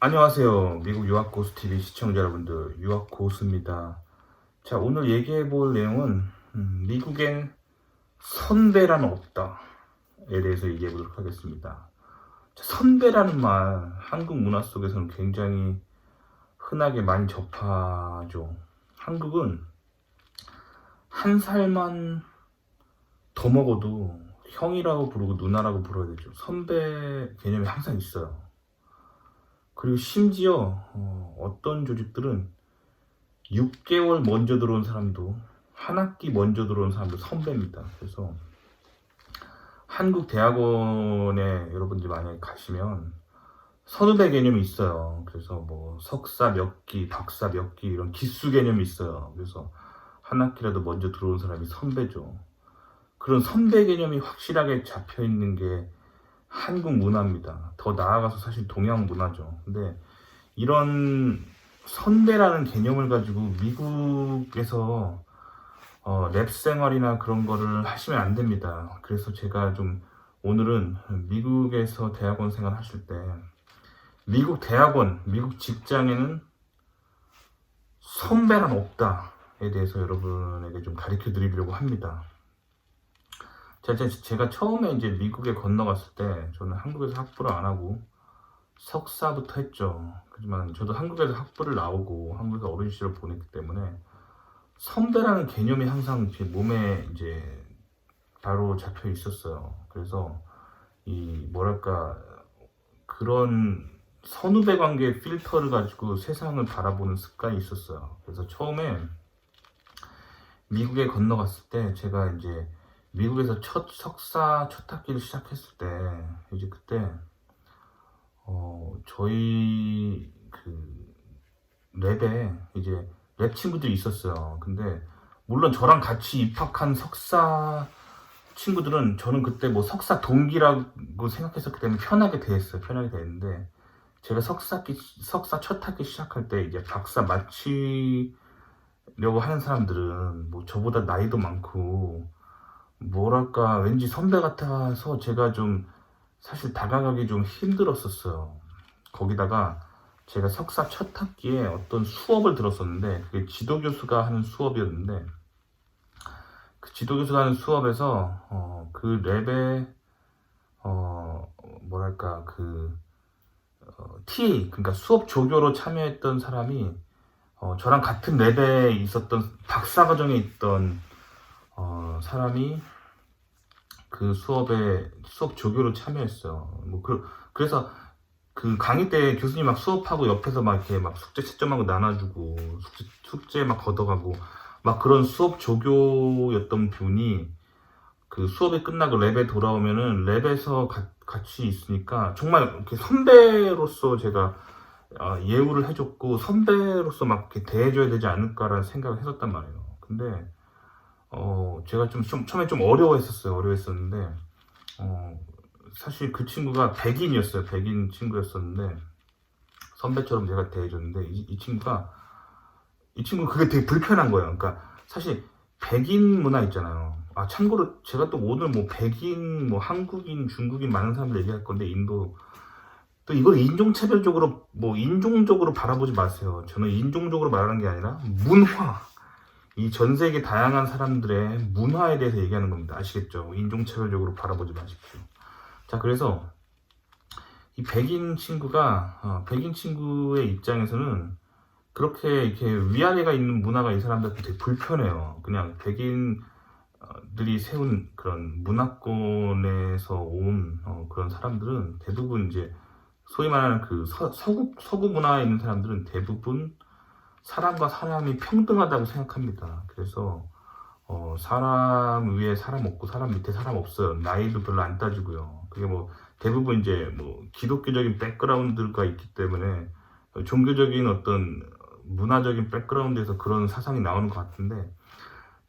안녕하세요. 미국 유학고수TV 시청자 여러분들, 유학고수입니다. 자, 오늘 얘기해 볼 내용은 미국엔 선배란 없다에 대해서 얘기해 보도록 하겠습니다. 자, 선배라는 말, 한국 문화 속에서는 굉장히 흔하게 많이 접하죠. 한국은 한 살만 더 먹어도 형이라고 부르고 누나라고 불러야 되죠. 선배 개념이 항상 있어요. 그리고 심지어 어떤 조직들은 6개월 먼저 들어온 사람도, 한 학기 먼저 들어온 사람도 선배입니다. 그래서 한국 대학원에 여러분들 만약에 가시면 선후배 개념이 있어요. 그래서 뭐 석사 몇 기, 박사 몇 기 이런 기수 개념이 있어요. 그래서 한 학기라도 먼저 들어온 사람이 선배죠. 그런 선배 개념이 확실하게 잡혀 있는 게 한국 문화입니다. 더 나아가서 사실 동양 문화죠. 근데 이런 선배라는 개념을 가지고 미국에서 랩 생활이나 그런 거를 하시면 안 됩니다. 그래서 제가 좀 오늘은 미국에서 대학원 생활 하실 때 미국 대학원, 미국 직장에는 선배란 없다에 대해서 여러분에게 좀 가르쳐 드리려고 합니다. 제가 처음에 이제 미국에 건너갔을 때 저는 한국에서 학부를 안 하고 석사부터 했죠. 하지만 저도 한국에서 학부를 나오고 한국에서 어린 시절을 보냈기 때문에 선배라는 개념이 항상 제 몸에 이제 바로 잡혀 있었어요. 그래서 이 뭐랄까 그런 선후배 관계 필터를 가지고 세상을 바라보는 습관이 있었어요. 그래서 처음에 미국에 건너갔을 때 제가 이제 미국에서 첫 석사 첫 학기를 시작했을 때 이제 그때 저희 그 랩에 이제 랩 친구들이 있었어요. 근데 물론 저랑 같이 입학한 석사 친구들은 저는 그때 뭐 석사 동기라고 생각했었기 때문에 편하게 대했어요. 편하게 대했는데 제가 석사 첫 학기 시작할 때 이제 박사 마치려고 하는 사람들은 뭐 저보다 나이도 많고 뭐랄까 왠지 선배 같아서 제가 좀 사실 다가가기 좀 힘들었었어요. 거기다가 제가 석사 첫 학기에 어떤 수업을 들었었는데 그게 지도교수가 하는 수업이었는데 그 지도교수가 하는 수업에서 그 랩에 뭐랄까 그 TA 그러니까 수업 조교로 참여했던 사람이 저랑 같은 랩에 있었던 박사과정에 있던 사람이 그 수업 조교로 참여했어요. 그래서 그 강의 때 교수님 막 수업하고 옆에서 막 이렇게 막 숙제 채점하고 나눠주고 숙제 막 걷어가고 막 그런 수업 조교였던 분이 그 수업이 끝나고 랩에 돌아오면은 랩에서 같이 있으니까 정말 이렇게 선배로서 제가 예우를 해줬고 선배로서 막 이렇게 대해줘야 되지 않을까라는 생각을 했었단 말이에요. 근데 제가 좀 처음에 좀 어려워했었는데 사실 그 친구가 백인이었어요. 백인 친구였었는데 선배처럼 제가 대해줬는데 이 친구가 그게 되게 불편한 거예요. 그러니까 사실 백인 문화 있잖아요. 참고로 제가 또 오늘 뭐 백인, 뭐 한국인, 중국인 많은 사람들 얘기할 건데 인도 또 이걸 인종차별적으로 뭐 인종적으로 바라보지 마세요. 저는 인종적으로 말하는 게 아니라 문화. 이 전 세계 다양한 사람들의 문화에 대해서 얘기하는 겁니다. 아시겠죠? 인종차별적으로 바라보지 마십시오. 자, 그래서 이 백인 친구의 입장에서는 그렇게 이렇게 위아래가 있는 문화가 이 사람들한테 되게 불편해요. 그냥 백인들이 세운 그런 문화권에서 온 그런 사람들은 대부분 이제 소위 말하는 그 서구 문화에 있는 사람들은 대부분 사람과 사람이 평등하다고 생각합니다. 그래서 사람 위에 사람 없고 사람 밑에 사람 없어요. 나이도 별로 안 따지고요. 그게 뭐 대부분 이제 뭐 기독교적인 백그라운드가 있기 때문에 종교적인 어떤 문화적인 백그라운드에서 그런 사상이 나오는 것 같은데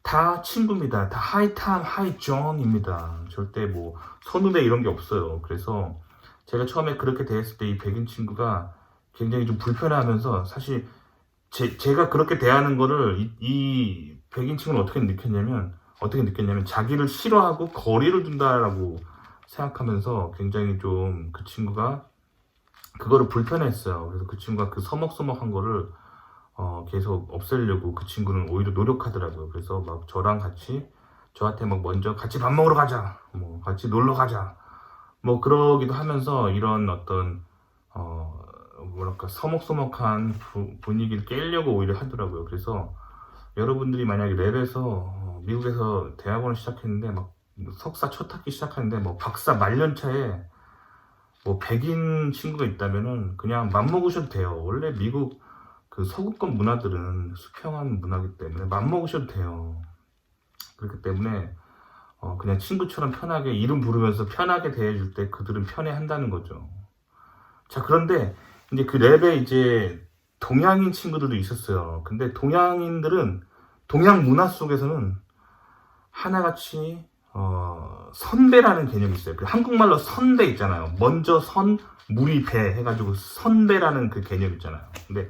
다 친구입니다. 다 하이탐, 하이존입니다. 절대 뭐 선후배 이런 게 없어요. 그래서 제가 처음에 그렇게 대했을 때 이 백인 친구가 굉장히 좀 불편해하면서 사실 제가 그렇게 대하는 거를 이 백인 친구는 어떻게 느꼈냐면 자기를 싫어하고 거리를 둔다라고 생각하면서 굉장히 좀 그 친구가 그거를 불편했어요. 그래서 그 친구가 그 서먹서먹한 거를 계속 없애려고 그 친구는 오히려 노력하더라고요. 그래서 막 저랑 같이 저한테 막 먼저 같이 밥 먹으러 가자, 뭐 같이 놀러 가자, 뭐 그러기도 하면서 이런 어떤 뭐랄까 서먹서먹한 분위기를 깨려고 오히려 하더라고요. 그래서 여러분들이 만약에 랩에서 미국에서 대학원을 시작했는데 막 석사 첫 학기 시작하는데 뭐 박사 말년차에 뭐 백인 친구가 있다면은 그냥 맘먹으셔도 돼요. 원래 미국 그 서구권 문화들은 수평한 문화이기 때문에 맘먹으셔도 돼요. 그렇기 때문에 그냥 친구처럼 편하게 이름 부르면서 편하게 대해줄 때 그들은 편해한다는 거죠. 자, 그런데 이제 그 랩에 이제 동양인 친구들도 있었어요. 근데 동양인들은 동양 문화 속에서는 하나같이 선배라는 개념이 있어요. 그 한국말로 선배 있잖아요. 먼저 선, 물이 배 해가지고 선배라는 그 개념 있잖아요. 근데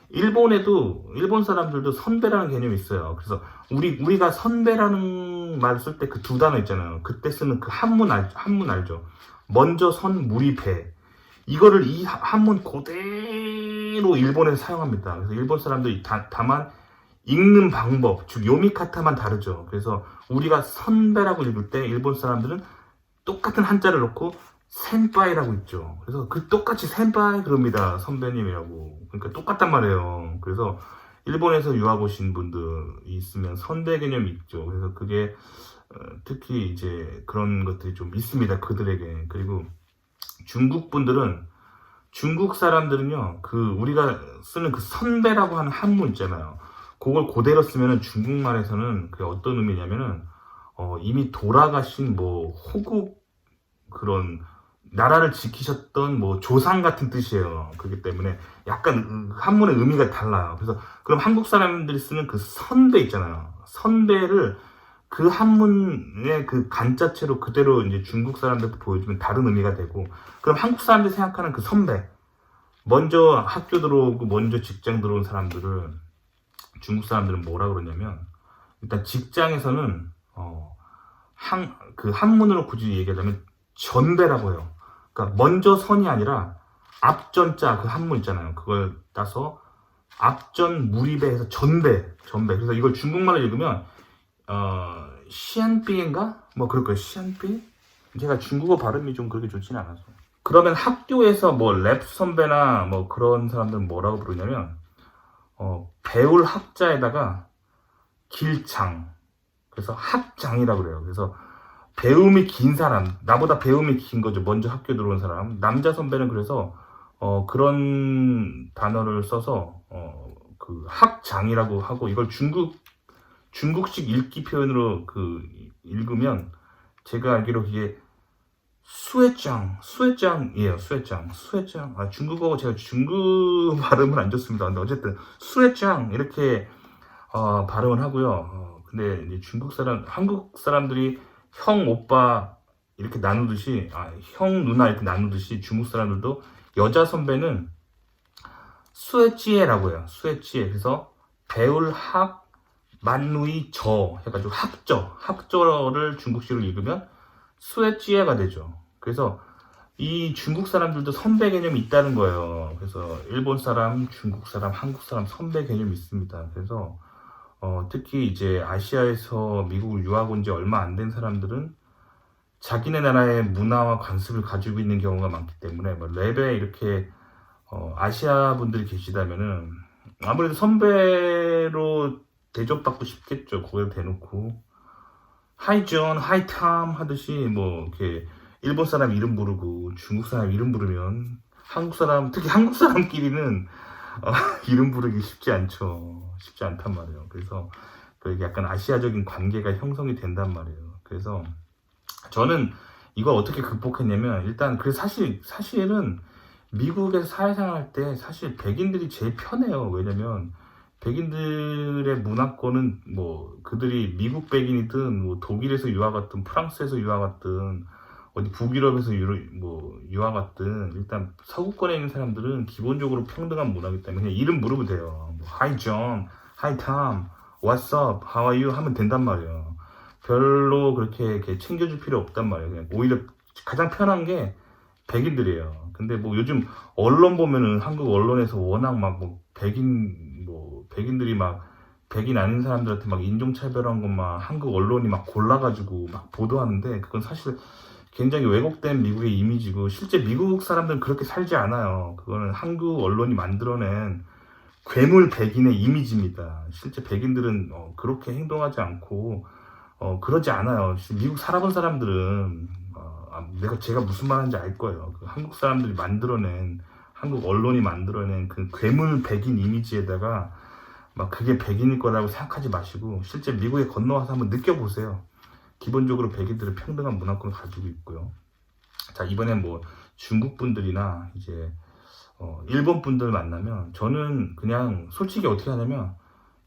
일본에도 일본 사람들도 선배라는 개념이 있어요. 그래서 우리가 선배라는 말을 쓸 때 그 두 단어 있잖아요. 그때 쓰는 그 한문 알죠? 먼저 선, 물이 배. 이거를 이 한문 그대로 일본에서 사용합니다. 그래서 일본 사람들이 다만 읽는 방법, 즉 요미카타만 다르죠. 그래서 우리가 선배라고 읽을 때 일본 사람들은 똑같은 한자를 넣고 센파이라고 있죠. 그래서 그 똑같이 센파이 그럽니다. 선배님이라고. 그러니까 똑같단 말이에요. 그래서 일본에서 유학 오신 분들 있으면 선배 개념이 있죠. 그래서 그게 특히 이제 그런 것들이 좀 있습니다. 그들에게. 그리고 중국 분들은 중국 사람들은요, 그 우리가 쓰는 그 선배라고 하는 한문 있잖아요. 그걸 그대로 쓰면은 중국말에서는 그게 어떤 의미냐면은 이미 돌아가신 뭐 호국 그런 나라를 지키셨던 뭐 조상 같은 뜻이에요. 그렇기 때문에 약간 한문의 의미가 달라요. 그래서 그럼 한국 사람들이 쓰는 그 선배 있잖아요. 선배를 그 한문의 그 간자체로 그대로 이제 중국 사람들한테 보여주면 다른 의미가 되고, 그럼 한국 사람들이 생각하는 그 선배, 먼저 학교 들어오고 먼저 직장 들어온 사람들은 중국 사람들은 뭐라 그러냐면, 일단 직장에서는 그 한문으로 굳이 얘기하자면 전배라고 해요. 그러니까 먼저 선이 아니라 앞전자 그 한문 있잖아요. 그걸 따서 앞전 무리배해서 전배. 그래서 이걸 중국말로 읽으면 시안삐인가? 뭐 그럴 거예요. 시안삐? 제가 중국어 발음이 좀 그렇게 좋지는 않아서. 그러면 학교에서 뭐 랩 선배나 뭐 그런 사람들은 뭐라고 부르냐면 배울 학자에다가 길장. 그래서 학장이라고 그래요. 그래서 배움이 긴 사람, 나보다 배움이 긴 거죠. 먼저 학교 들어온 사람. 남자 선배는 그래서 그런 단어를 써서 그 학장이라고 하고, 이걸 중국식 읽기 표현으로 그 읽으면 제가 알기로 이게 수회장이에요. 수회장. 중국어 제가 중국 발음은 안 좋습니다. 근데 어쨌든 수회장 이렇게 발음을 하고요. 근데 이제 한국 사람들이 형, 오빠 이렇게 나누듯이, 형, 누나 이렇게 나누듯이 중국 사람들도 여자 선배는 수에찌에라고 해요. 수에찌에. 그래서 배울 학, 만누이 저 해가지고 학저를 중국식으로 읽으면 수에찌에가 되죠. 그래서 이 중국 사람들도 선배 개념이 있다는 거예요. 그래서 일본 사람, 중국 사람, 한국 사람 선배 개념이 있습니다. 그래서 특히 이제 아시아에서 미국을 유학 온 지 얼마 안 된 사람들은 자기네 나라의 문화와 관습을 가지고 있는 경우가 많기 때문에 뭐 랩에 이렇게 아시아 분들이 계시다면은 아무래도 선배로 대접받고 싶겠죠. 거기를 대놓고 하이 존, 하이 탐 하듯이 뭐 이렇게 일본 사람 이름 부르고 중국 사람 이름 부르면 특히 한국 사람끼리는 이름 부르기 쉽지 않단 말이에요. 그래서 약간 아시아적인 관계가 형성이 된단 말이에요. 그래서 저는 이걸 어떻게 극복했냐면, 일단 사실은 미국에서 사회생활 할 때 사실 백인들이 제일 편해요. 왜냐면 백인들의 문화권은 뭐 그들이 미국 백인이든 뭐 독일에서 유학 왔든 프랑스에서 유학 왔든 어디 북유럽에서 유학 왔든 일단 서구권에 있는 사람들은 기본적으로 평등한 문화이기 때문에 그냥 이름 물으면 돼요. 뭐, Hi John, Hi Tom, What's up, How are you 하면 된단 말이에요. 별로 그렇게 챙겨줄 필요 없단 말이에요. 그냥 오히려 가장 편한 게 백인들이에요. 근데 뭐 요즘 언론 보면은 한국 언론에서 워낙 막 뭐 백인들이 막 백인 아닌 사람들한테 막 인종차별한 것만 한국 언론이 막 골라가지고 막 보도하는데, 그건 사실 굉장히 왜곡된 미국의 이미지고, 실제 미국 사람들은 그렇게 살지 않아요. 그거는 한국 언론이 만들어낸 괴물 백인의 이미지입니다. 실제 백인들은 그렇게 행동하지 않고 그러지 않아요. 미국 살아본 사람들은 제가 무슨 말하는지 알 거예요. 그 한국 사람들이 만들어낸, 한국 언론이 만들어낸 그 괴물 백인 이미지에다가 막 그게 백인일 거라고 생각하지 마시고, 실제 미국에 건너와서 한번 느껴보세요. 기본적으로 백인들은 평등한 문화권을 가지고 있고요. 자, 이번엔 뭐 중국 분들이나 이제 일본 분들 만나면 저는 그냥 솔직히 어떻게 하냐면,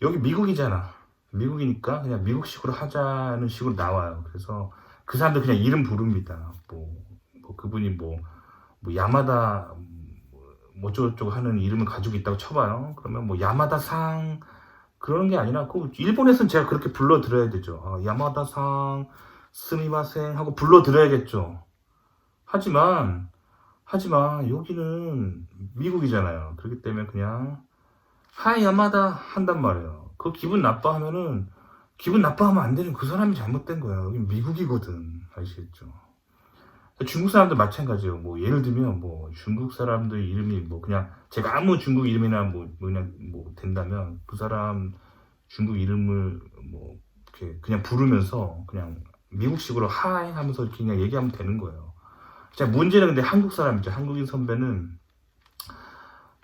여기 미국이잖아. 미국이니까 그냥 미국식으로 하자는 식으로 나와요. 그래서 그 사람들 그냥 이름 부릅니다. 뭐 그분이 뭐 야마다 뭐 어쩌고저쩌고 하는 이름을 가지고 있다고 쳐봐요. 그러면 뭐 야마다상 그런 게 아니라, 그 일본에서는 제가 그렇게 불러드려야 되죠. 야마다상 스미마생 하고 불러드려야겠죠. 하지만 여기는 미국이잖아요. 그렇기 때문에 그냥 하이 야마다 한단 말이에요. 그 기분 나빠하면 안 되는 그 사람이 잘못된 거야. 여기 미국이거든. 아시겠죠? 중국 사람들 마찬가지예요. 뭐 예를 들면 뭐 중국 사람들 이름이 뭐 그냥 제가 아무 중국 이름이나 뭐 그냥 뭐 된다면, 그 사람 중국 이름을 뭐 이렇게 그냥 부르면서 그냥 미국식으로 하이 하면서 이렇게 그냥 얘기하면 되는 거예요. 자, 문제는 근데 한국 사람이죠. 한국인 선배는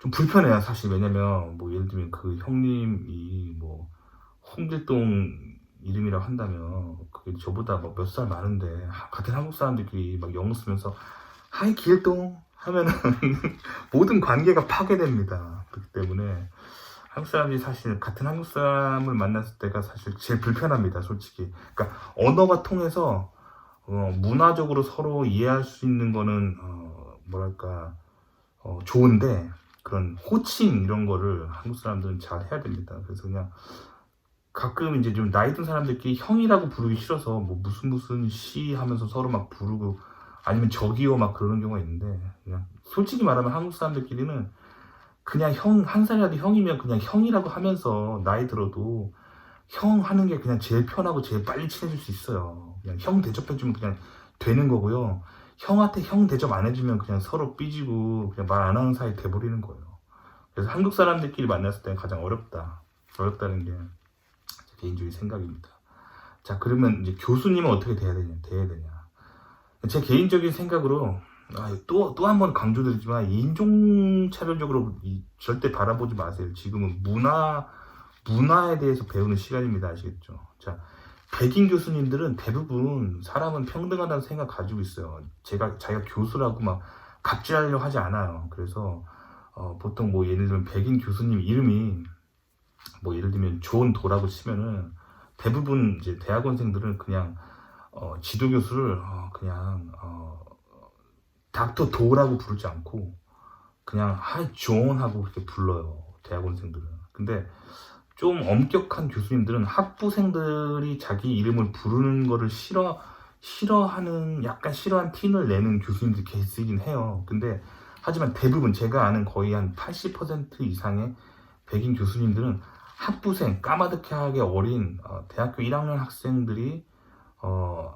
좀 불편해요, 사실. 왜냐면 뭐 예를 들면 그 형님이 뭐 홍길동 이름이라고 한다면, 그게 저보다 뭐 몇 살 많은데 같은 한국 사람들끼리 막 영어 쓰면서 하이 길동 하면은 모든 관계가 파괴됩니다. 그렇기 때문에 한국 사람들이 사실 같은 한국 사람을 만났을 때가 사실 제일 불편합니다, 솔직히. 그러니까 언어가 통해서 문화적으로 서로 이해할 수 있는 거는 뭐랄까 좋은데, 그런 호칭 이런 거를 한국 사람들은 잘 해야 됩니다. 그래서 그냥 가끔 이제 좀 나이 든 사람들끼리 형이라고 부르기 싫어서 뭐 무슨 씨 하면서 서로 막 부르고, 아니면 저기요 막 그러는 경우가 있는데, 그냥 솔직히 말하면 한국 사람들끼리는 그냥 형, 한 살이라도 형이면 그냥 형이라고 하면서 나이 들어도 형 하는 게 그냥 제일 편하고 제일 빨리 친해질 수 있어요. 그냥 형 대접해주면 그냥 되는 거고요. 형한테 형 대접 안 해주면 그냥 서로 삐지고 그냥 말 안 하는 사이 돼버리는 거예요. 그래서 한국 사람들끼리 만났을 때 가장 어렵다는 게 제 개인적인 생각입니다. 자, 그러면 이제 교수님은 어떻게 돼야 되냐. 제 개인적인 생각으로 또 한 번 강조드리지만, 인종차별적으로 절대 바라보지 마세요. 지금은 문화에 대해서 배우는 시간입니다. 아시겠죠? 자, 백인 교수님들은 대부분 사람은 평등하다는 생각 가지고 있어요. 자기가 교수라고 막 갑질하려고 하지 않아요. 그래서 보통 뭐 예를 들면 백인 교수님 이름이 뭐 예를 들면 존 도라고 치면은, 대부분 이제 대학원생들은 그냥 지도 교수를 그냥 닥터 도라고 부르지 않고 그냥 하이 존 하고 그렇게 불러요, 대학원생들은. 근데 좀 엄격한 교수님들은 학부생들이 자기 이름을 부르는 거를 약간 싫어한 티를 내는 교수님들이 계시긴 해요. 근데 하지만 대부분 제가 아는 거의 한 80% 이상의 백인 교수님들은 학부생, 까마득하게 어린 대학교 1학년 학생들이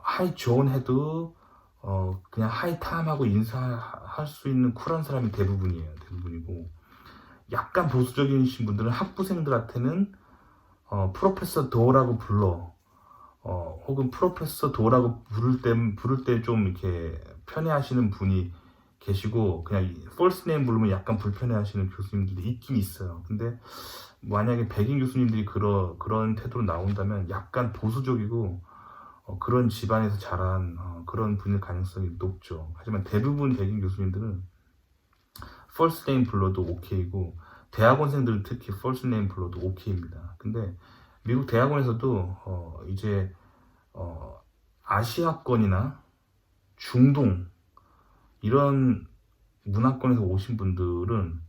하이 존 해도 그냥 하이 탐 하고 인사할 수 있는 쿨한 사람이 대부분이고, 약간 보수적이신 분들은 학부생들한테는 프로페서 도라고 불러. 혹은 프로페서 도라고 부를 때 좀 이렇게 편해하시는 분이 계시고, 그냥 펄스 네임 부르면 약간 불편해하시는 교수님들이 있긴 있어요. 근데 만약에 백인 교수님들이 그런 태도로 나온다면 약간 보수적이고 그런 집안에서 자란 그런 분일 가능성이 높죠. 하지만 대부분 백인 교수님들은 펄스 네임 불러도 오케이고, 대학원생들은 특히 펄스 네임 불러도 오케이입니다. 근데 미국 대학원에서도 이제 아시아권이나 중동 이런 문화권에서 오신 분들은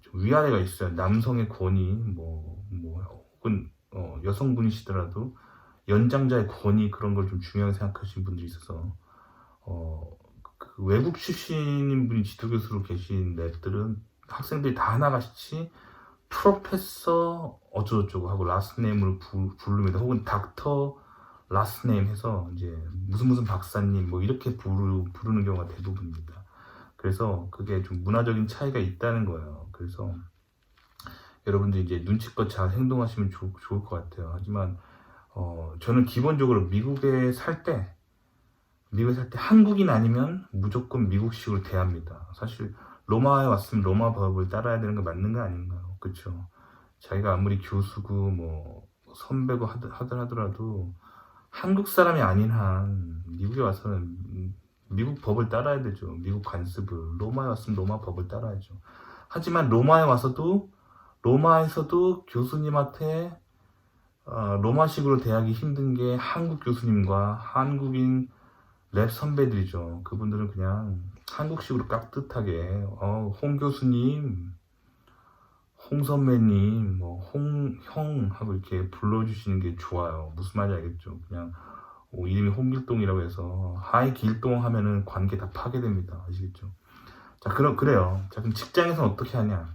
좀 위아래가 있어요. 남성의 권위, 혹은 여성분이시더라도 연장자의 권위, 그런 걸 좀 중요하게 생각하시는 분들이 있어서 그 외국 출신인 분이 지도교수로 계신 랩들은 학생들이 다 하나같이 프로페서 어쩌고저쩌고 하고 라스트네임으로 부릅니다. 혹은 닥터 라스트네임 해서 이제 무슨 박사님 뭐 이렇게 부르는 경우가 대부분입니다. 그래서 그게 좀 문화적인 차이가 있다는 거예요. 그래서 여러분들 이제 눈치껏 잘 행동하시면 좋을 것 같아요. 하지만 저는 기본적으로 미국에 살 때 한국인 아니면 무조건 미국식으로 대합니다. 사실 로마에 왔으면 로마 법을 따라야 되는 거 맞는 거 아닌가요? 그렇죠? 자기가 아무리 교수고 뭐 선배고 하더라도 한국 사람이 아닌 한 미국에 와서는 미국 법을 따라야 되죠. 미국 관습을. 로마에 왔으면 로마 법을 따라야죠. 하지만 로마에서도 교수님한테 로마식으로 대하기 힘든 게 한국 교수님과 한국인 랩 선배들이죠. 그분들은 그냥 한국식으로 깍듯하게 홍 교수님, 홍 선배님, 뭐 형 하고 이렇게 불러주시는 게 좋아요. 무슨 말인지 알겠죠? 그냥 이름이 홍길동이라고 해서 하이 길동 하면은 관계 다 파괴됩니다. 아시겠죠? 자, 그래요. 자, 그럼 직장에서는 어떻게 하냐?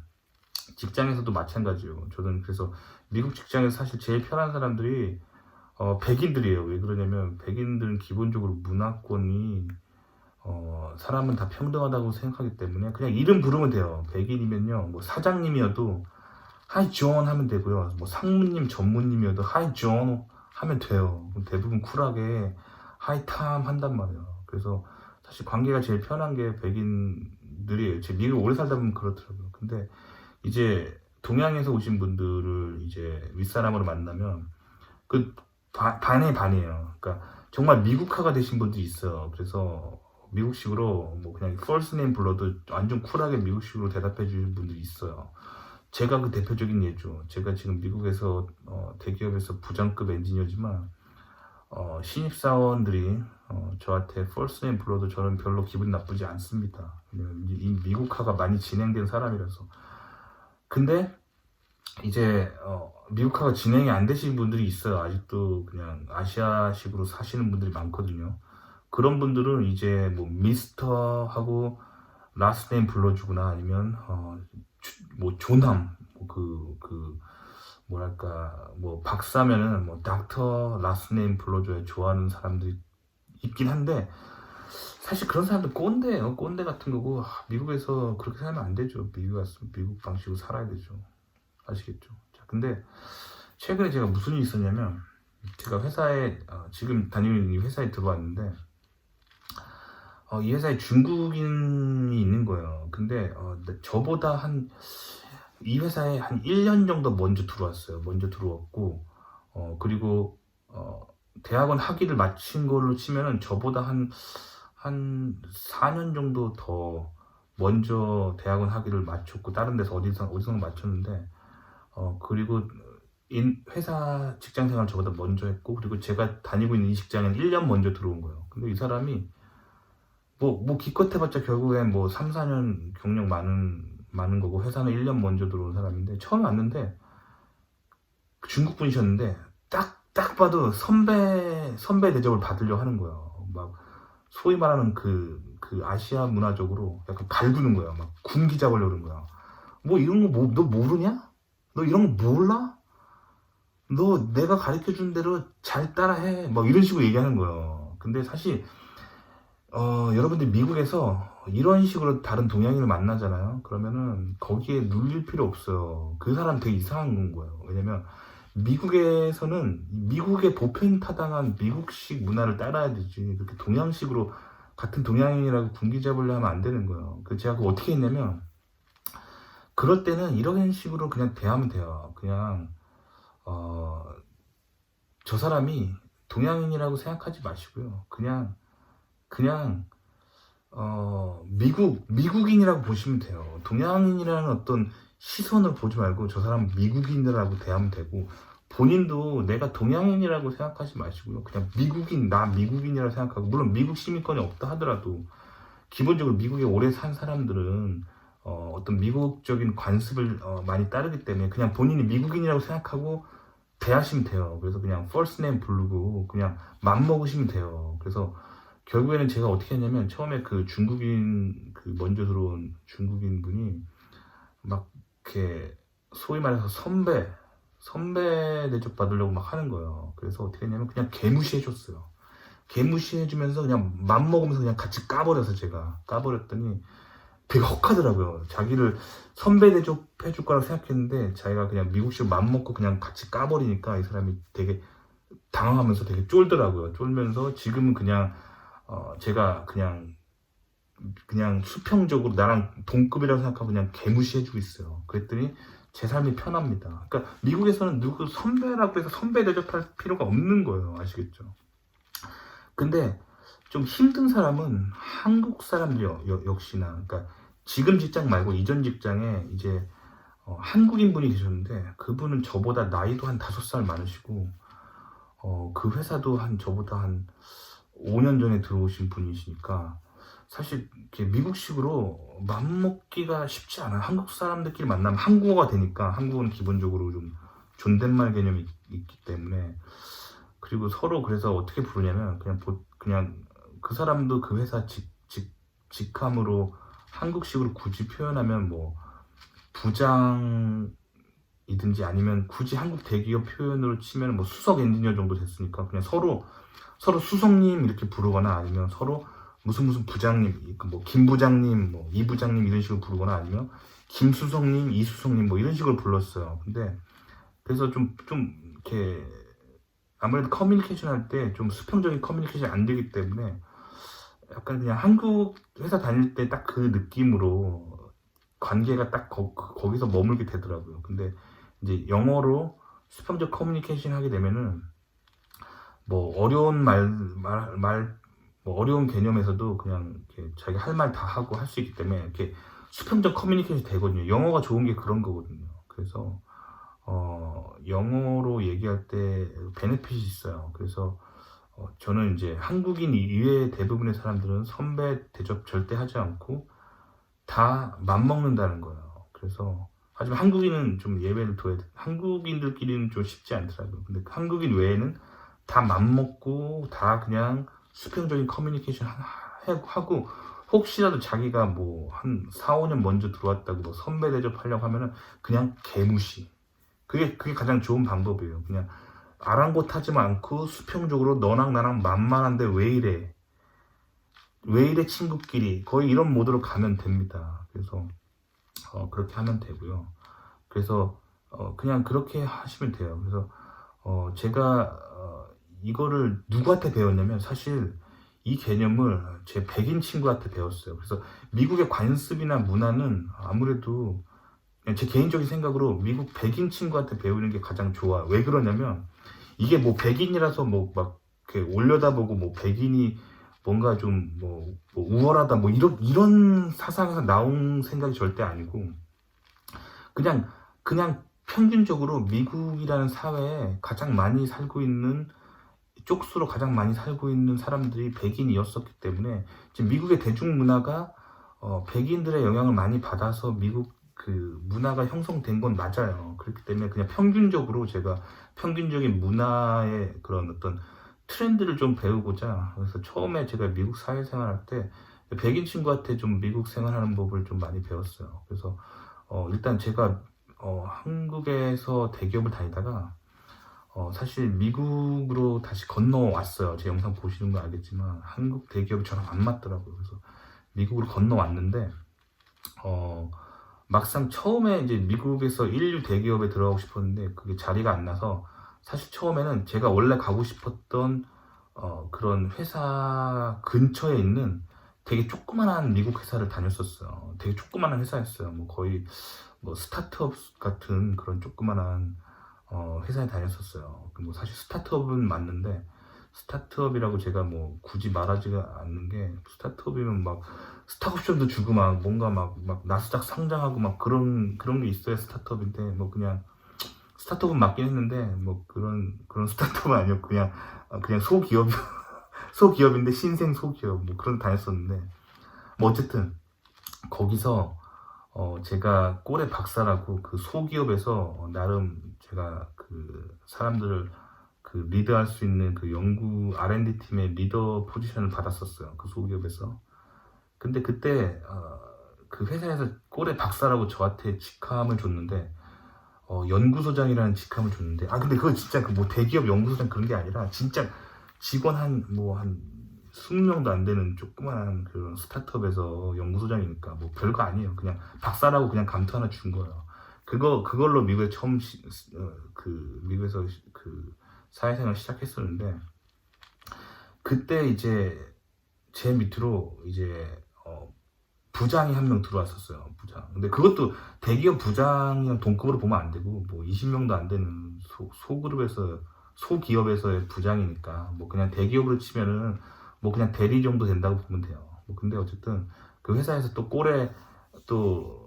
직장에서도 마찬가지예요. 저는 그래서 미국 직장에서 사실 제일 편한 사람들이 백인들이에요. 왜 그러냐면 백인들은 기본적으로 문화권이 사람은 다 평등하다고 생각하기 때문에 그냥 이름 부르면 돼요. 백인이면요, 뭐 사장님이어도 하이 존 하면 되고요. 뭐 상무님, 전무님이어도 하이 존 하면 돼요. 대부분 쿨하게 하이 탐 한단 말이에요. 그래서 사실 관계가 제일 편한 게 백인들이에요. 제 미국 오래 살다 보면 그렇더라고요. 근데 이제 동양에서 오신 분들을 이제 윗사람으로 만나면 그 반의 반이에요. 그러니까 정말 미국화가 되신 분들이 있어요. 그래서 미국식으로 뭐 그냥 first name 불러도 완전 쿨하게 미국식으로 대답해 주시는 분들이 있어요. 제가 그 대표적인 예죠. 제가 지금 미국에서 대기업에서 부장급 엔지니어지만 신입사원들이 저한테 first name 불러도 저는 별로 기분 나쁘지 않습니다. 이 미국화가 많이 진행된 사람이라서. 근데 이제 미국화가 진행이 안 되신 분들이 있어요. 아직도 그냥 아시아식으로 사시는 분들이 많거든요. 그런 분들은 이제 뭐 미스터 하고 라스트 네임 불러주거나 아니면 뭐 조남 뭐랄까 뭐 박사면은 뭐 닥터 라스트 네임 불러줘야 좋아하는 사람들이 있긴 한데 사실 그런 사람들 꼰대예요. 꼰대 같은 거고 미국에서 그렇게 살면 안 되죠. 미국 왔으면 미국 방식으로 살아야 되죠. 아시겠죠? 자, 근데 최근에 제가 무슨 일이 있었냐면 제가 회사에 지금 다니는 이 회사에 들어왔는데 이 회사에 중국인이 있는 거예요. 근데 저보다 이 회사에 한 1년 정도 먼저 들어왔어요. 먼저 들어왔고 그리고 대학원 학위를 마친 걸로 치면은 저보다 한 4년 정도 더 먼저 대학원 학위를 마쳤고 다른 데서 어디서 마쳤는데 그리고 회사 직장 생활 저보다 먼저 했고 그리고 제가 다니고 있는 이 직장에는 1년 먼저 들어온 거예요. 근데 이 사람이 뭐 기껏 해봤자 결국엔 뭐 3, 4년 경력 많은 거고 회사는 1년 먼저 들어온 사람인데 처음 왔는데 중국 분이셨는데 딱 봐도 선배 대접을 받으려고 하는 거예요. 막 소위 말하는 그 아시아 문화적으로 약간 갈구는 거야. 막 군기 잡으려고 그러는 거야. 뭐 이런 거 너 모르냐? 너 이런 거 몰라? 너 내가 가르쳐 준 대로 잘 따라해. 막 이런 식으로 얘기하는 거예요. 근데 사실 여러분들 미국에서 이런 식으로 다른 동양인을 만나잖아요. 그러면은 거기에 눌릴 필요 없어요. 그 사람 되게 이상한 거예요. 왜냐면 미국에서는 미국의 보편타당한 미국식 문화를 따라야 되지. 그렇게 동양식으로 같은 동양인이라고 군기 잡으려 하면 안 되는 거예요. 그래서 제가 그거 어떻게 했냐면 그럴 때는 이런 식으로 그냥 대하면 돼요. 그냥 저 사람이 동양인이라고 생각하지 마시고요. 그냥 미국인이라고 보시면 돼요. 동양인이라는 어떤 시선을 보지 말고 저 사람 미국인이라고 대하면 되고 본인도 내가 동양인이라고 생각하지 마시고요. 그냥 나 미국인이라고 생각하고 물론 미국 시민권이 없다 하더라도 기본적으로 미국에 오래 산 사람들은 어떤 미국적인 관습을 많이 따르기 때문에 그냥 본인이 미국인이라고 생각하고 대하시면 돼요. 그래서 그냥 first name 부르고 그냥 맘먹으시면 돼요. 그래서 결국에는 제가 어떻게 했냐면 처음에 그 중국인 그 먼저 들어온 중국인 분이 막 이렇게 소위 말해서 선배 대접 받으려고 막 하는 거예요. 그래서 어떻게 했냐면 그냥 개무시해줬어요. 개무시해주면서 그냥 맘먹으면서 그냥 같이 까버려서 제가 까버렸더니 되게 헉하더라고요. 자기를 선배 대접해줄 거라고 생각했는데 자기가 그냥 미국식 맘먹고 그냥 같이 까버리니까 이 사람이 되게 당황하면서 되게 쫄더라고요. 쫄면서 지금은 그냥 제가 그냥 수평적으로 나랑 동급이라고 생각하고 그냥 개무시해주고 있어요. 그랬더니 제 삶이 편합니다. 그러니까 미국에서는 누구 선배라고 해서 선배 대접할 필요가 없는 거예요. 아시겠죠? 근데 좀 힘든 사람은 한국 사람들 역시나, 그러니까 지금 직장 말고 이전 직장에 이제 한국인 분이 계셨는데 그분은 저보다 나이도 한 5살 많으시고 그 회사도 저보다 한 5년 전에 들어오신 분이시니까 사실 이렇게 미국식으로 맘먹기가 쉽지 않아요. 한국 사람들끼리 만나면 한국어가 되니까 한국어는 기본적으로 좀 존댓말 개념이 있기 때문에 그리고 서로 그래서 어떻게 부르냐면 그냥 그 사람도 그 회사 직함으로 한국식으로 굳이 표현하면 뭐 부장이든지 아니면 굳이 한국 대기업 표현으로 치면 뭐 수석 엔지니어 정도 됐으니까 그냥 서로 수석님 이렇게 부르거나 아니면 서로 무슨 부장님, 뭐 김 부장님, 뭐 이 부장님 이런 식으로 부르거나 아니면 김 수석님, 이 수석님 뭐 이런 식으로 불렀어요. 근데 그래서 좀 이렇게 아무래도 커뮤니케이션 할 때 좀 수평적인 커뮤니케이션이 안 되기 때문에 약간 그냥 한국 회사 다닐 때 딱 그 느낌으로 관계가 딱 거기서 머물게 되더라고요. 근데 이제 영어로 수평적 커뮤니케이션 하게 되면은 뭐 어려운 뭐 어려운 개념에서도 그냥 이렇게 자기 할 말 다 하고 할 수 있기 때문에 이렇게 수평적 커뮤니케이션이 되거든요. 영어가 좋은 게 그런 거거든요. 그래서 영어로 얘기할 때 베네핏이 있어요. 그래서 저는 이제 한국인 이외의 대부분의 사람들은 선배 대접 절대 하지 않고 다 맘먹는다는 거예요. 그래서 하지만 한국인은 좀 예외를 둬야 돼. 한국인들끼리는 좀 쉽지 않더라고요. 근데 한국인 외에는 다 맘먹고 다 그냥 수평적인 커뮤니케이션 하고 혹시라도 자기가 뭐 한 4, 5년 먼저 들어왔다고 뭐 선배 대접하려고 하면은 그냥 개무시. 그게 가장 좋은 방법이에요. 그냥 아랑곳하지 않고 수평적으로 너랑 나랑 만만한데 왜 이래 친구끼리 거의 이런 모드로 가면 됩니다. 그래서 그렇게 하면 되고요. 그래서 그냥 그렇게 하시면 돼요. 그래서 제가 이거를 누구한테 배웠냐면 사실 이 개념을 제 백인 친구한테 배웠어요. 그래서 미국의 관습이나 문화는 아무래도 그냥 제 개인적인 생각으로 미국 백인 친구한테 배우는 게 가장 좋아. 왜 그러냐면 이게 뭐 백인이라서 뭐 막 이렇게 올려다보고 뭐 백인이 뭔가 좀 뭐 우월하다 뭐 이런 사상에서 나온 생각이 절대 아니고 그냥 평균적으로 미국이라는 사회에 가장 많이 살고 있는 쪽수로 가장 많이 살고 있는 사람들이 백인이었었기 때문에 지금 미국의 대중문화가 백인들의 영향을 많이 받아서 미국 그 문화가 형성된 건 맞아요. 그렇기 때문에 그냥 평균적으로 제가 평균적인 문화의 그런 어떤 트렌드를 좀 배우고자 그래서 처음에 제가 미국 사회생활할 때 백인 친구한테 좀 미국 생활하는 법을 좀 많이 배웠어요. 그래서 일단 제가 한국에서 대기업을 다니다가 사실 미국으로 다시 건너왔어요. 제 영상 보시는 거 알겠지만 한국 대기업이 저랑 안 맞더라고요. 그래서 미국으로 건너왔는데 막상 처음에 이제 미국에서 인류 대기업에 들어가고 싶었는데 그게 자리가 안 나서 사실 처음에는 제가 원래 가고 싶었던 그런 회사 근처에 있는 되게 조그만한 미국 회사를 다녔었어요. 되게 조그만한 회사였어요. 뭐 거의 뭐 스타트업 같은 그런 조그만한 회사에 다녔었어요. 뭐 사실 스타트업은 맞는데 스타트업이라고 제가 뭐 굳이 말하지가 않는 게 스타트업이면 막 스탁옵션도 주고 막 뭔가 막 나스닥 상장하고 막 그런 게 있어야 스타트업인데 뭐 그냥 스타트업은 맞긴 했는데 뭐 그런 스타트업은 아니었고 그냥 소기업 소기업인데 신생 소기업 뭐 그런 데 다녔었는데 뭐 어쨌든 거기서 제가 꼴의 박사라고 그 소기업에서 나름 제가 그 사람들을 그 리드할 수 있는 그 연구 R&D 팀의 리더 포지션을 받았었어요. 그 소기업에서. 근데 그때 그 회사에서 꼴의 박사라고 저한테 직함을 줬는데 연구소장이라는 직함을 줬는데 근데 그거 진짜 그 뭐 대기업 연구소장 그런 게 아니라 진짜 직원 한 20명도 안 되는 조그만한 그런 스타트업에서 연구소장이니까 뭐 별거 아니에요. 그냥 박사라고 그냥 감투 하나 준 거예요. 그걸로 미국에 처음 미국에서 그 사회생활 시작했었는데 그때 이제 제 밑으로 이제 부장이 한 명 들어왔었어요. 부장. 근데 그것도 대기업 부장이랑 동급으로 보면 안 되고 뭐 20명도 안 되는 소그룹에서 소기업에서의 부장이니까 뭐 그냥 대기업으로 치면은 뭐 그냥 대리 정도 된다고 보면 돼요. 뭐 근데 어쨌든 그 회사에서 또 꼴에 또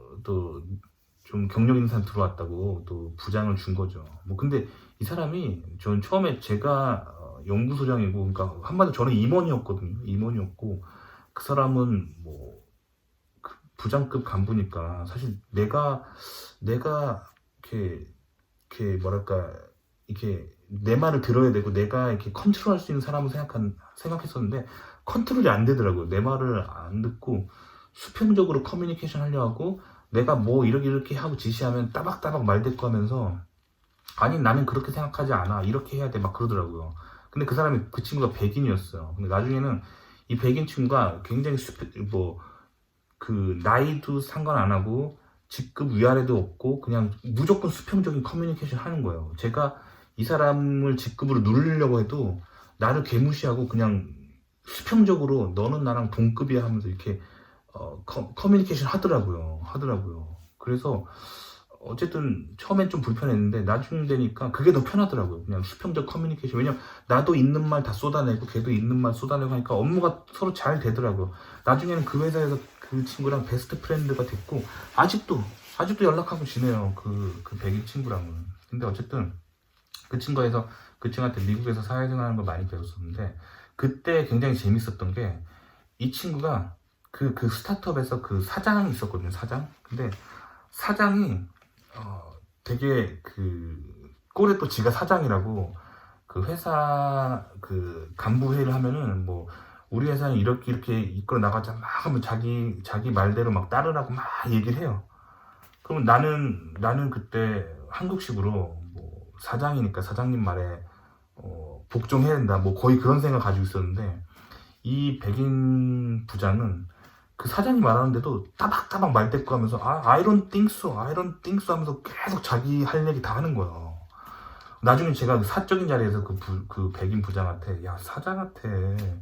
좀 경력 있는 사람 들어왔다고 또 부장을 준 거죠. 뭐 근데 이 사람이 전 처음에 제가 연구소장이고 그러니까 한마디로 저는 임원이었거든요. 임원이었고 그 사람은 뭐 부장급 간부니까 사실 내가 이렇게 뭐랄까 이렇게 내 말을 들어야 되고 내가 이렇게 컨트롤할 수 있는 사람을 생각했었는데 컨트롤이 안 되더라고요. 내 말을 안 듣고 수평적으로 커뮤니케이션 하려 하고 내가 뭐 이렇게 하고 지시하면 따박따박 말대꾸 하면서 아니 나는 그렇게 생각하지 않아 이렇게 해야 돼 막 그러더라고요. 근데 그 친구가 백인이었어요. 근데 나중에는 이 백인 친구가 굉장히 그 나이도 상관 안 하고 직급 위아래도 없고 그냥 무조건 수평적인 커뮤니케이션 하는 거예요. 제가 이 사람을 직급으로 누르려고 해도 나를 개무시하고 그냥 수평적으로 너는 나랑 동급이야 하면서 이렇게 커뮤니케이션 하더라고요. 그래서 어쨌든 처음엔 좀 불편했는데 나중 되니까 그게 더 편하더라고요. 그냥 수평적 커뮤니케이션. 왜냐면 나도 있는 말 다 쏟아내고 걔도 있는 말 쏟아내고 하니까 업무가 서로 잘 되더라고요. 나중에는 그 회사에서 그 친구랑 베스트 프렌드가 됐고 아직도 연락하고 지내요. 그 백인 친구랑은. 근데 어쨌든 그 친구한테 미국에서 사회생활하는 걸 많이 배웠었는데 그때 굉장히 재밌었던 게 이 친구가 그 스타트업에서 그 사장이 있었거든요. 사장. 근데 사장이 되게 꼴에 또 지가 사장이라고 그 회사 그 간부 회의를 하면은 뭐 우리 회사는 이렇게 이끌어 나가자 막 하면 자기 말대로 막 따르라고 막 얘기를 해요. 그러면 나는 그때 한국식으로 뭐 사장이니까 사장님 말에 복종해야 된다 뭐 거의 그런 생각 가지고 있었는데 이 백인 부장은 그 사장이 말하는데도 따박따박 말대꾸 하면서 I don't think so 하면서 계속 자기 할 얘기 다 하는 거예요. 나중에 제가 그 사적인 자리에서 그 백인 부장한테 야 사장한테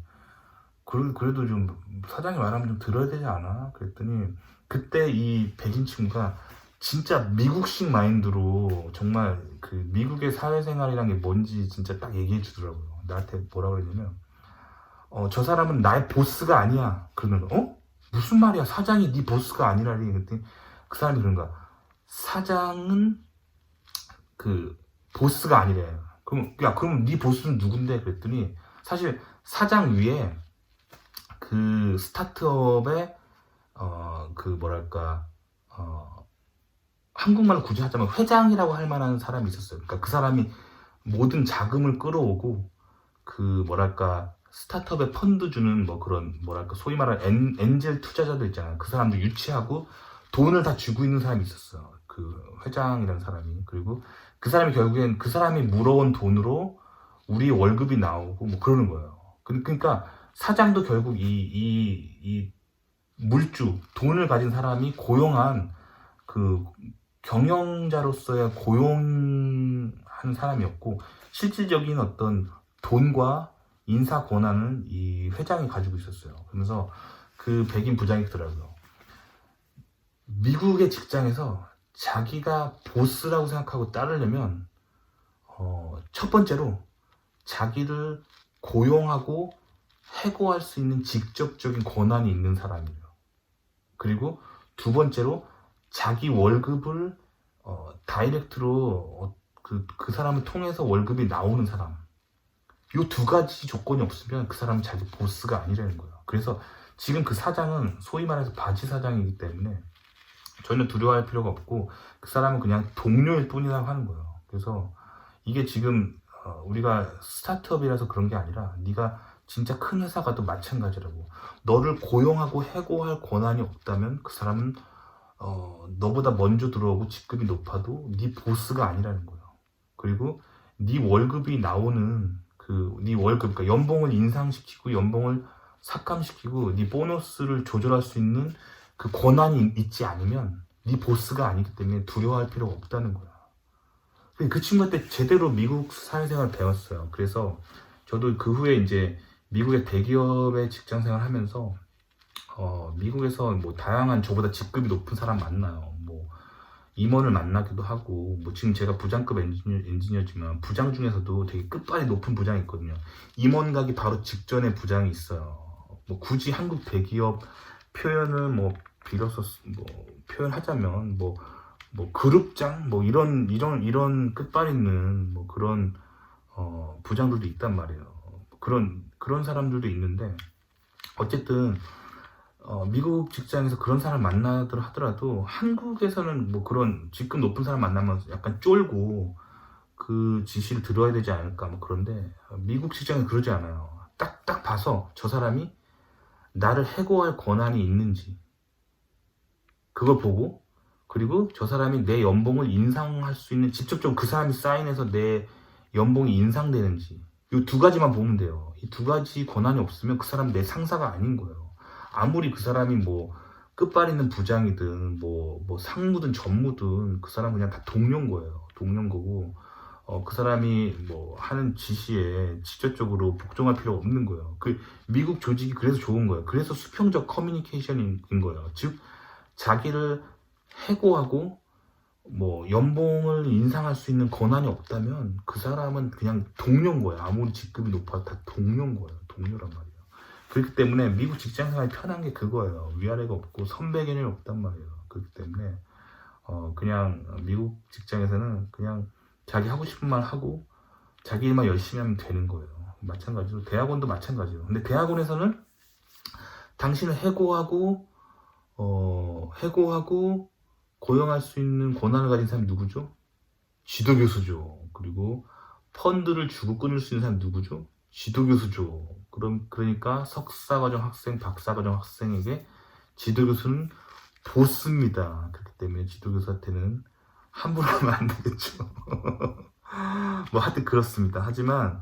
그래도 좀 사장이 말하면 좀 들어야 되지 않아? 그랬더니 그때 이 백인 친구가 진짜 미국식 마인드로 정말 그 미국의 사회생활이란 게 뭔지 진짜 딱 얘기해 주더라고요. 나한테 뭐라 그랬냐면 저 사람은 나의 보스가 아니야. 그러면 무슨 말이야? 사장이 네 보스가 아니라니. 그랬더니 그 사람이 그런 거야. 사장은 그 보스가 아니래. 그럼 네 보스는 누군데? 그랬더니 사실 사장 위에 그 스타트업의 한국말로 굳이 하자면 회장이라고 할 만한 사람이 있었어요. 그러니까 그 사람이 모든 자금을 끌어오고 스타트업에 펀드 주는 소위 말하는 엔젤 투자자들 있잖아요. 그 사람들 유치하고 돈을 다 주고 있는 사람이 있었어요. 그 회장이라는 사람이. 그리고 그 사람이 결국엔 그 사람이 물어온 돈으로 우리 월급이 나오고 뭐 그러는 거예요. 그러니까 사장도 결국 이 물주, 돈을 가진 사람이 고용한 그 경영자로서의 고용한 사람이었고 실질적인 어떤 돈과 인사 권한은 이 회장이 가지고 있었어요. 그러면서 그 백인 부장이 있더라고요. 미국의 직장에서 자기가 보스라고 생각하고 따르려면 첫 번째로 자기를 고용하고 해고할 수 있는 직접적인 권한이 있는 사람이에요. 그리고 두 번째로 자기 월급을 다이렉트로 그 사람을 통해서 월급이 나오는 사람. 이 두 가지 조건이 없으면 그 사람은 자기 보스가 아니라는 거예요. 그래서 지금 그 사장은 소위 말해서 바지 사장이기 때문에 전혀 두려워할 필요가 없고 그 사람은 그냥 동료일 뿐이라고 하는 거예요. 그래서 이게 지금 우리가 스타트업이라서 그런 게 아니라 네가 진짜 큰 회사 가도 마찬가지라고. 너를 고용하고 해고할 권한이 없다면 그 사람은 너보다 먼저 들어오고 직급이 높아도 네 보스가 아니라는 거예요. 그리고 네 월급이 나오는 네 월급, 그러니까 연봉을 인상시키고 연봉을 삭감시키고 네 보너스를 조절할 수 있는 그 권한이 있지 않으면 네 보스가 아니기 때문에 두려워할 필요가 없다는 거야. 그 친구한테 제대로 미국 사회생활 배웠어요. 그래서 저도 그 후에 이제 미국의 대기업의 직장 생활 하면서 미국에서 뭐 다양한 저보다 직급이 높은 사람 만나요. 뭐 임원을 만나기도 하고, 뭐 지금 제가 부장급 엔지니어지만 부장 중에서도 되게 끝발이 높은 부장이 있거든요. 임원 가기 바로 직전에 부장이 있어요. 뭐 굳이 한국 대기업 표현을 뭐 빌어서 뭐 표현하자면 뭐 그룹장 뭐 이런 끝발 있는 뭐 그런 부장들도 있단 말이에요. 그런 사람들도 있는데 어쨌든 미국 직장에서 그런 사람 만나더라 하더라도 한국에서는 뭐 그런 직급 높은 사람 만나면 약간 쫄고 그 지시를 들어야 되지 않을까 뭐 그런데 미국 직장은 그러지 않아요. 딱 봐서 저 사람이 나를 해고할 권한이 있는지 그걸 보고, 그리고 저 사람이 내 연봉을 인상할 수 있는, 직접적으로 그 사람이 사인해서 내 연봉이 인상되는지, 이 두 가지만 보면 돼요. 이 두 가지 권한이 없으면 그 사람 내 상사가 아닌 거예요. 아무리 그 사람이 뭐 끝발 있는 부장이든 뭐 상무든 전무든 그 사람 그냥 다 동료인 거예요. 동료인 거고, 그 사람이 뭐 하는 지시에 직접적으로 복종할 필요가 없는 거예요. 그 미국 조직이 그래서 좋은 거예요. 그래서 수평적 커뮤니케이션인 거예요. 즉 자기를 해고하고 뭐 연봉을 인상할 수 있는 권한이 없다면 그 사람은 그냥 동료인 거예요. 아무리 직급이 높아도 다 동료인 거예요. 동료란 말이에요. 그렇기 때문에 미국 직장생활이 편한 게 그거예요. 위아래가 없고 선배 개념이 없단 말이에요. 그렇기 때문에 그냥 미국 직장에서는 그냥 자기 하고 싶은 말 하고 자기 일만 열심히 하면 되는 거예요. 마찬가지로 대학원도 마찬가지예요. 근데 대학원에서는 당신을 해고하고 고용할 수 있는 권한을 가진 사람이 누구죠? 지도교수죠. 그리고 펀드를 주고 끊을 수 있는 사람이 누구죠? 지도교수죠. 그러니까 석사과정 학생, 박사과정 학생에게 지도교수는 보스입니다. 그렇기 때문에 지도교수한테는 함부로 하면 안 되겠죠. 뭐 하여튼 그렇습니다. 하지만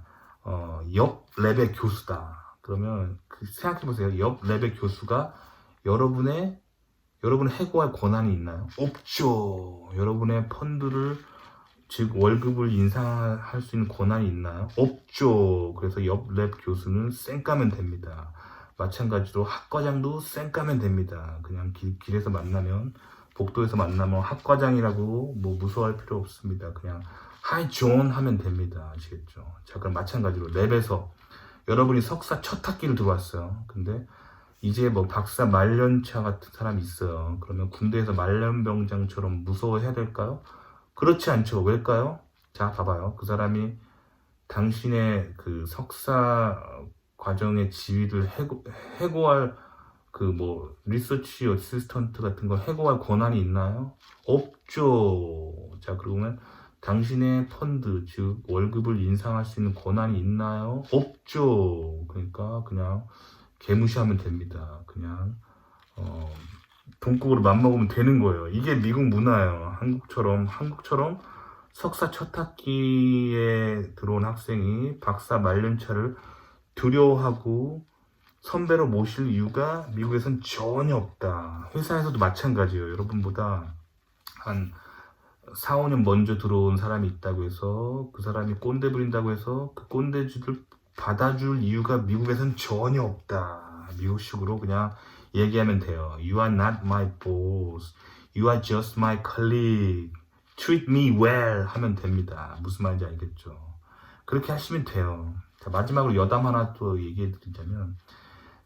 옆 랩의 교수다. 그러면 생각해보세요. 옆 랩의 교수가 여러분의 해고할 권한이 있나요? 없죠. 여러분의 펀드를, 즉 월급을 인상할 수 있는 권한이 있나요? 없죠. 그래서 옆 랩 교수는 쌩까면 됩니다. 마찬가지로 학과장도 쌩까면 됩니다. 그냥 길에서 만나면, 복도에서 만나면 학과장이라고 뭐 무서워할 필요 없습니다. 그냥 하이 존 하면 됩니다. 아시겠죠? 자, 그럼 마찬가지로 랩에서 여러분이 석사 첫 학기를 들어왔어요. 근데 이제 뭐 박사 말년차 같은 사람이 있어요. 그러면 군대에서 말년병장처럼 무서워해야 될까요? 그렇지 않죠. 왜일까요? 자, 봐봐요. 그 사람이 당신의 그 석사 과정의 지위를 해고할 그 뭐 리서치 어시스턴트 같은 걸 해고할 권한이 있나요? 없죠. 자, 그러면 당신의 펀드, 즉 월급을 인상할 수 있는 권한이 있나요? 없죠. 그러니까 그냥 개무시하면 됩니다. 그냥 돈국으로 맘먹으면 되는 거예요. 이게 미국 문화예요. 한국처럼 석사 첫 학기에 들어온 학생이 박사 말년차를 두려워하고 선배로 모실 이유가 미국에선 전혀 없다. 회사에서도 마찬가지예요. 여러분보다 한 4, 5년 먼저 들어온 사람이 있다고 해서 그 사람이 꼰대 부린다고 해서 그 꼰대주를 받아줄 이유가 미국에선 전혀 없다. 미국식으로 그냥 얘기하면 돼요. You are not my boss. You are just my colleague. Treat me well 하면 됩니다. 무슨 말인지 알겠죠? 그렇게 하시면 돼요. 자, 마지막으로 여담 하나 또 얘기해 드리자면,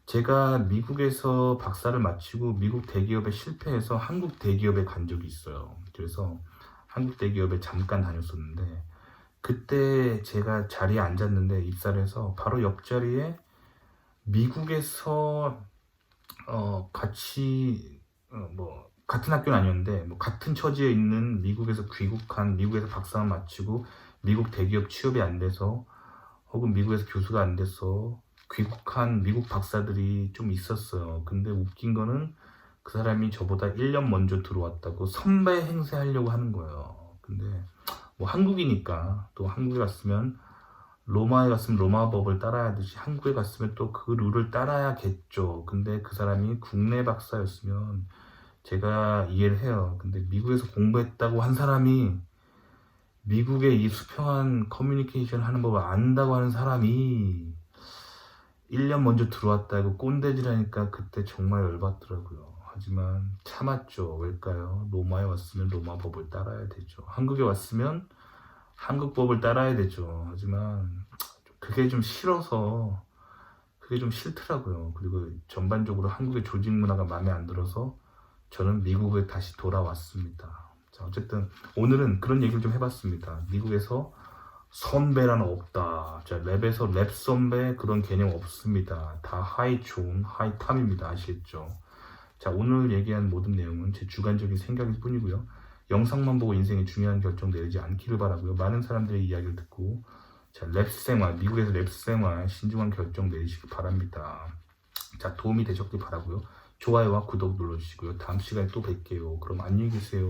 제가 미국에서 박사를 마치고 미국 대기업에 실패해서 한국 대기업에 간 적이 있어요. 그래서 한국 대기업에 잠깐 다녔었는데, 그때 제가 자리에 앉았는데 입사를 해서 바로 옆자리에 미국에서 같이 뭐 같은 학교는 아니었는데 뭐 같은 처지에 있는 미국에서 귀국한, 미국에서 박사를 마치고 미국 대기업 취업이 안 돼서 혹은 미국에서 교수가 안 돼서 귀국한 미국 박사들이 좀 있었어요. 근데 웃긴 거는 그 사람이 저보다 1년 먼저 들어왔다고 선배 행세하려고 하는 거예요. 근데 뭐 한국이니까 또 한국에 갔으면 로마에 갔으면 로마 법을 따라야 하듯이 한국에 갔으면 또 그 룰을 따라야겠죠. 근데 그 사람이 국내 박사였으면 제가 이해를 해요. 근데 미국에서 공부했다고 한 사람이 미국의 이 수평한 커뮤니케이션 하는 법을 안다고 하는 사람이 1년 먼저 들어왔다고 꼰대질하니까 그때 정말 열받더라고요. 하지만 참았죠. 왜일까요? 로마에 왔으면 로마 법을 따라야 되죠. 한국에 왔으면 한국 법을 따라야 되죠. 하지만 그게 좀 싫어서 그게 좀 싫더라고요. 그리고 전반적으로 한국의 조직 문화가 마음에 안 들어서 저는 미국에 다시 돌아왔습니다. 자, 어쨌든 오늘은 그런 얘기를 좀 해봤습니다. 미국에서 선배라는 없다. 자, 랩에서 랩 선배 그런 개념 없습니다. 다 하이촌, 하이탐입니다. 아시겠죠? 자, 오늘 얘기한 모든 내용은 제 주관적인 생각일 뿐이고요. 영상만 보고 인생에 중요한 결정 내리지 않기를 바라고요. 많은 사람들의 이야기를 듣고 자, 랩 생활, 미국에서 랩 생활 신중한 결정 내리시기 바랍니다. 자, 도움이 되셨길 바라고요. 좋아요와 구독 눌러주시고요. 다음 시간에 또 뵐게요. 그럼 안녕히 계세요.